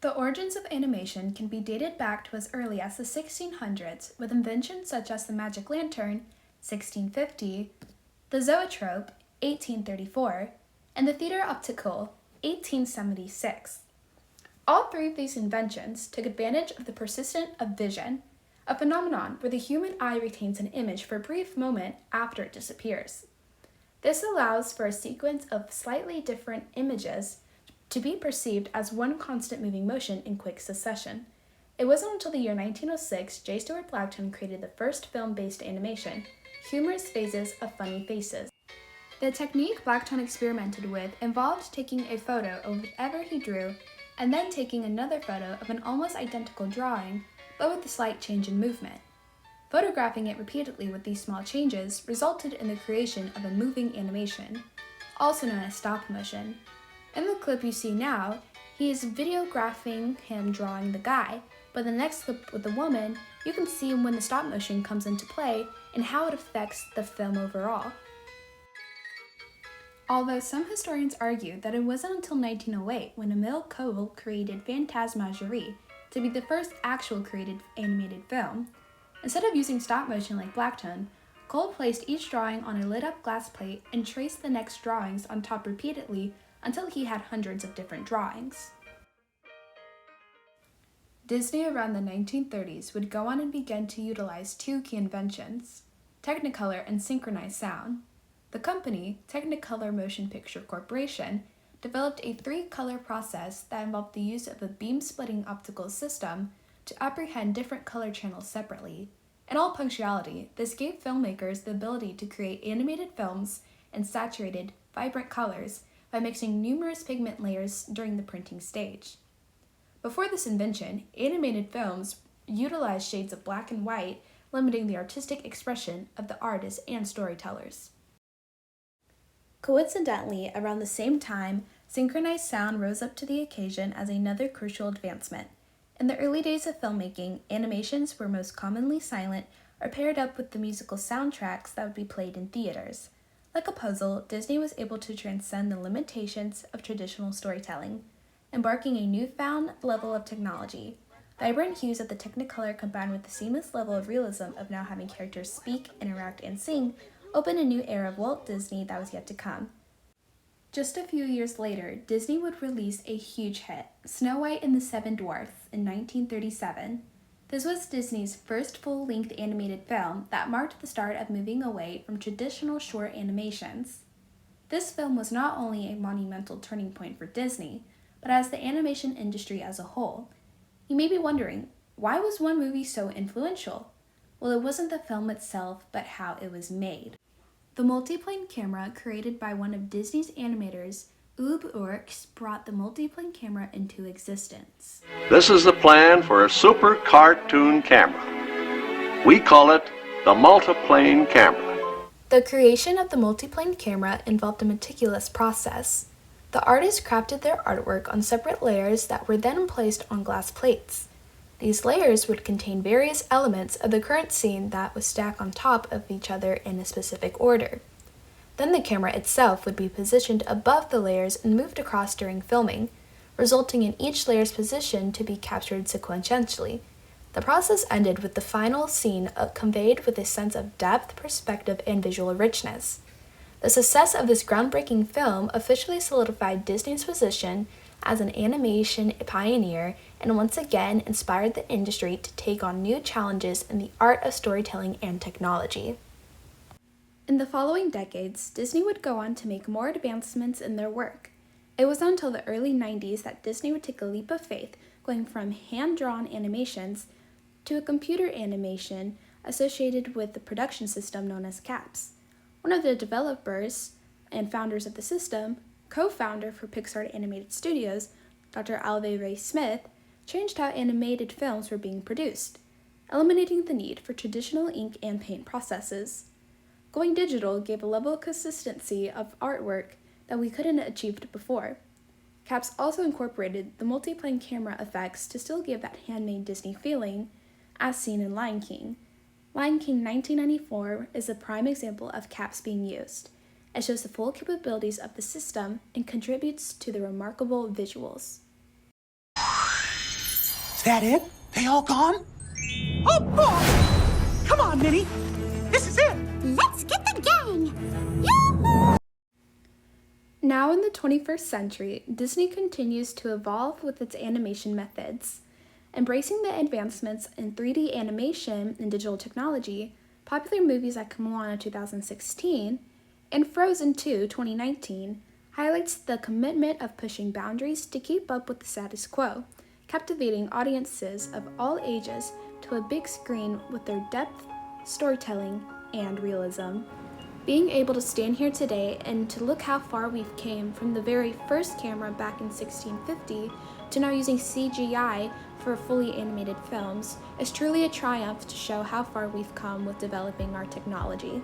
The origins of animation can be dated back to as early as the 1600s, with inventions such as the magic lantern, 1650, the zoetrope, 1834, and the theater optical, 1876. All three of these inventions took advantage of the persistence of vision, a phenomenon where the human eye retains an image for a brief moment after it disappears. This allows for a sequence of slightly different images to be perceived as one constant moving motion in quick succession. It wasn't until the year 1906 J. Stuart Blackstone created the first film-based animation, Humorous Phases of Funny Faces. The technique Blackstone experimented with involved taking a photo of whatever he drew and then taking another photo of an almost identical drawing, but with a slight change in movement. Photographing it repeatedly with these small changes resulted in the creation of a moving animation, also known as stop motion. In the clip you see now, he is videographing him drawing the guy, but in the next clip with the woman, you can see when the stop motion comes into play and how it affects the film overall. Although some historians argue that it wasn't until 1908 when Emile Cole created Fantasmagorie to be the first actual created animated film. Instead of using stop motion like Blackstone, Cole placed each drawing on a lit-up glass plate and traced the next drawings on top repeatedly until he had hundreds of different drawings. Disney around the 1930s would go on and begin to utilize two key inventions, Technicolor and synchronized sound. The company, Technicolor Motion Picture Corporation, developed a three-color process that involved the use of a beam-splitting optical system to apprehend different color channels separately. In all punctuality, this gave filmmakers the ability to create animated films in saturated, vibrant colors by mixing numerous pigment layers during the printing stage. Before this invention, animated films utilized shades of black and white, limiting the artistic expression of the artists and storytellers. Coincidentally, around the same time, synchronized sound rose up to the occasion as another crucial advancement. In the early days of filmmaking, animations were most commonly silent or paired up with the musical soundtracks that would be played in theaters. Like a puzzle, Disney was able to transcend the limitations of traditional storytelling, embarking a newfound level of technology. Vibrant hues of the Technicolor combined with the seamless level of realism of now having characters speak, interact, and sing opened a new era of Walt Disney that was yet to come. Just a few years later, Disney would release a huge hit, Snow White and the Seven Dwarfs, in 1937. This was Disney's first full-length animated film that marked the start of moving away from traditional short animations. This film was not only a monumental turning point for Disney, but as the animation industry as a whole. You may be wondering, why was one movie so influential? Well, it wasn't the film itself, but how it was made. The multiplane camera, created by one of Disney's animators, Ub Iwerks, brought the multiplane camera into existence. This is the plan for a super cartoon camera. We call it the multiplane camera. The creation of the multiplane camera involved a meticulous process. The artists crafted their artwork on separate layers that were then placed on glass plates. These layers would contain various elements of the current scene that was stacked on top of each other in a specific order. Then the camera itself would be positioned above the layers and moved across during filming, resulting in each layer's position to be captured sequentially. The process ended with the final scene conveyed with a sense of depth, perspective, and visual richness. The success of this groundbreaking film officially solidified Disney's position as an animation pioneer and once again inspired the industry to take on new challenges in the art of storytelling and technology. In the following decades, Disney would go on to make more advancements in their work. It was not until the early 90s that Disney would take a leap of faith, going from hand-drawn animations to a computer animation associated with the production system known as CAPS. One of the developers and founders of the system, co-founder for Pixar Animated Studios, Dr. Alvy Ray Smith, changed how animated films were being produced, eliminating the need for traditional ink and paint processes. Going digital gave a level of consistency of artwork that we couldn't have achieved before. CAPS also incorporated the multiplane camera effects to still give that handmade Disney feeling, as seen in Lion King. Lion King 1994 is a prime example of CAPS being used. It shows the full capabilities of the system and contributes to the remarkable visuals. that it? They all gone? Oh, boy! Come on, Minnie. This is it. Let's get the gang! Yahoo! Now in the 21st century, Disney continues to evolve with its animation methods. Embracing the advancements in 3D animation and digital technology, popular movies like Moana 2016 and Frozen 2 2019 highlights the commitment of pushing boundaries to keep up with the status quo, captivating audiences of all ages to a big screen with their depth, storytelling, and realism. Being able to stand here today and to look how far we've came from the very first camera back in 1650 to now using CGI for fully animated films is truly a triumph to show how far we've come with developing our technology.